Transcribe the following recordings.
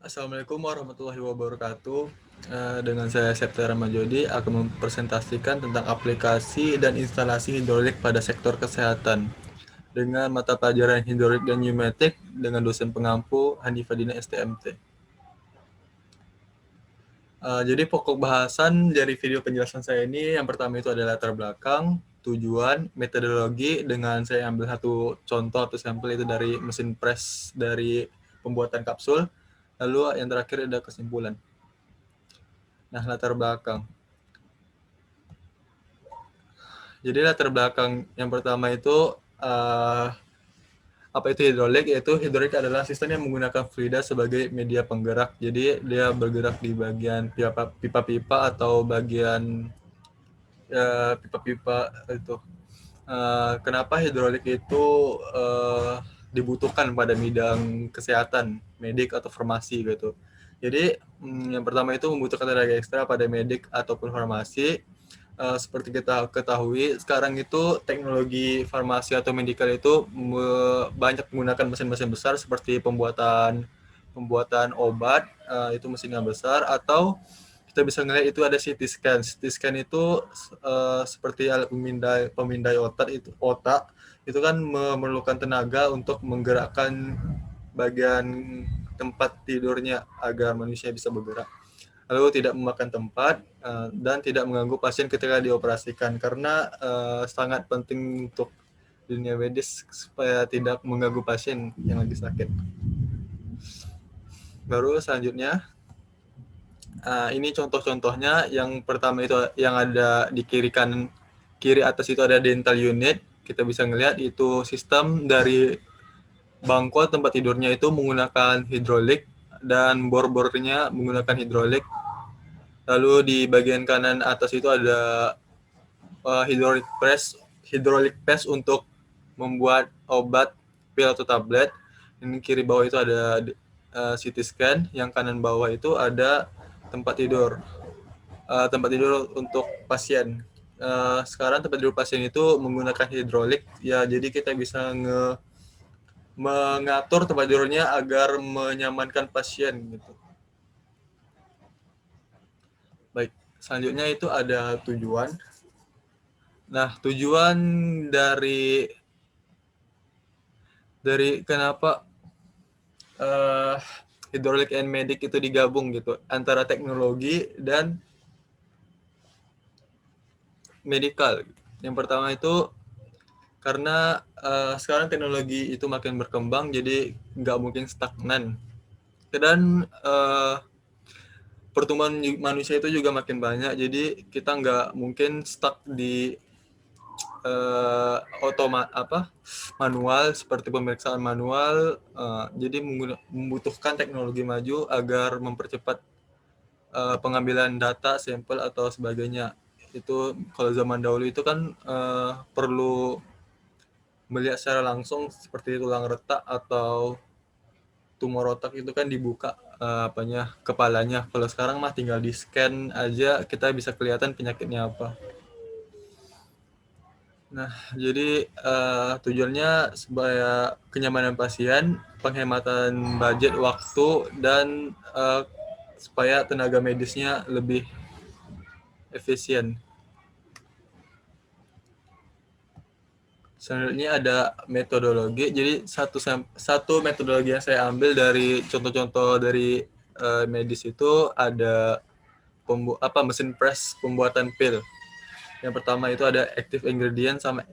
Assalamualaikum warahmatullahi wabarakatuh. Dengan saya Septa Ramadjodi akan mempresentasikan tentang aplikasi dan instalasi hidrolik pada sektor kesehatan dengan mata pelajaran hidrolik dan pneumatik dengan dosen pengampu Hanifadina STMT. Jadi pokok bahasan dari video penjelasan saya ini yang pertama itu adalah latar belakang, tujuan, metodologi dengan saya ambil satu contoh atau sampel itu dari mesin press dari pembuatan kapsul. Lalu yang terakhir ada kesimpulan. Nah, latar belakang. Jadi latar belakang yang pertama itu apa itu hidrolik? Yaitu hidrolik adalah sistem yang menggunakan fluida sebagai media penggerak. Jadi dia bergerak di bagian pipa-pipa atau bagian pipa-pipa itu. Kenapa hidrolik itu dibutuhkan pada bidang kesehatan, medik atau farmasi gitu. Jadi yang pertama itu membutuhkan tenaga ekstra pada medik ataupun farmasi. Seperti kita ketahui, sekarang itu teknologi farmasi atau medikal itu banyak menggunakan mesin-mesin besar seperti pembuatan obat, itu mesinnya besar, atau kita bisa ngelihat itu ada CT scan. CT scan itu seperti alat pemindai otak itu kan memerlukan tenaga untuk menggerakkan bagian tempat tidurnya agar manusia bisa bergerak, lalu tidak memakan tempat dan tidak mengganggu pasien ketika dioperasikan, karena sangat penting untuk dunia medis supaya tidak mengganggu pasien yang lagi sakit. Baru selanjutnya ini contoh-contohnya. Yang pertama itu yang ada di kiri atas itu ada dental unit. Kita bisa ngelihat itu sistem dari bangku tempat tidurnya itu menggunakan hidrolik dan bor-bornya menggunakan hidrolik. Lalu di bagian kanan atas itu ada hidrolik press untuk membuat obat pil atau tablet. Yang kiri bawah itu ada CT scan, yang kanan bawah itu ada tempat tidur untuk pasien. Sekarang tempat tidur pasien itu menggunakan hidrolik ya, jadi kita bisa mengatur tempat tidurnya agar menyamankan pasien gitu. Baik, selanjutnya itu ada tujuan. Nah, tujuan dari kenapa hidrolik and medik itu digabung gitu antara teknologi dan medikal. Yang pertama itu karena sekarang teknologi itu makin berkembang, jadi nggak mungkin stagnan. Dan pertumbuhan manusia itu juga makin banyak, jadi kita nggak mungkin stuck di manual seperti pemeriksaan manual. Jadi membutuhkan teknologi maju agar mempercepat pengambilan data, sampel atau sebagainya. Itu kalau zaman dahulu itu kan perlu melihat secara langsung seperti tulang retak atau tumor otak itu kan dibuka kepalanya. Kalau sekarang mah tinggal di scan aja kita bisa kelihatan penyakitnya apa. Nah, jadi tujuannya supaya kenyamanan pasien, penghematan budget waktu, dan supaya tenaga medisnya lebih efisien. Selanjutnya ada metodologi. Jadi satu metodologi yang saya ambil dari contoh-contoh dari medis itu ada mesin press pembuatan pil. Yang pertama itu ada active ingredient sama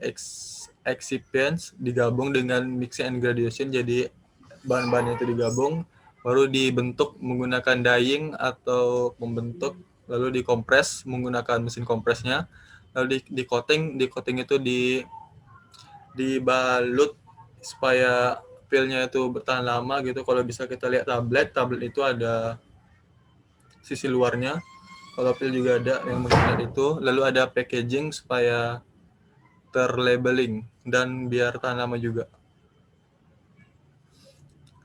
excipients digabung dengan mixing and graduation. Jadi bahan-bahannya itu digabung, baru dibentuk menggunakan dyeing atau membentuk, lalu dikompres menggunakan mesin kompresnya, lalu di coating itu dibalut supaya pilnya itu bertahan lama gitu. Kalau bisa kita lihat tablet itu ada sisi luarnya, kalau pil juga ada yang mengikat itu, lalu ada packaging supaya terlabeling dan biar tahan lama juga.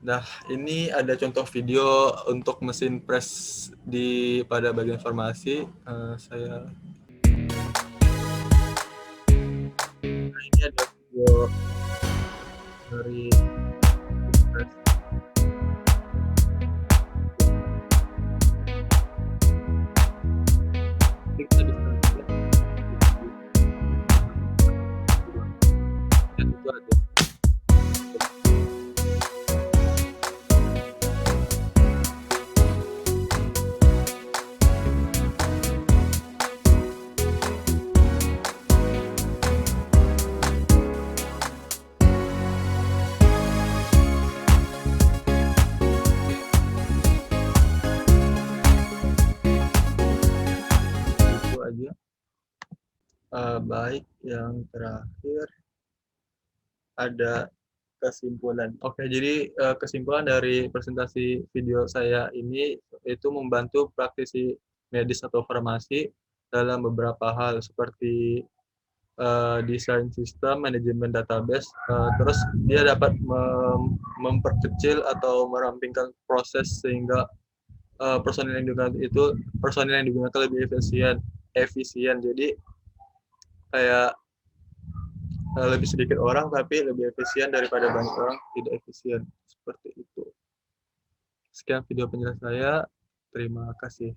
Nah, ini ada contoh video untuk mesin press pada bagian farmasi. Ini ada video dari press. Baik, yang terakhir ada kesimpulan. Oke, jadi, kesimpulan dari presentasi video saya ini, itu membantu praktisi medis atau farmasi dalam beberapa hal seperti, desain sistem, manajemen database, terus dia dapat memperkecil atau merampingkan proses sehingga, personil yang digunakan lebih efisien efisien. Jadi kayak, lebih sedikit orang tapi lebih efisien daripada banyak orang tidak efisien, seperti itu. Sekian video penjelasan saya, terima kasih.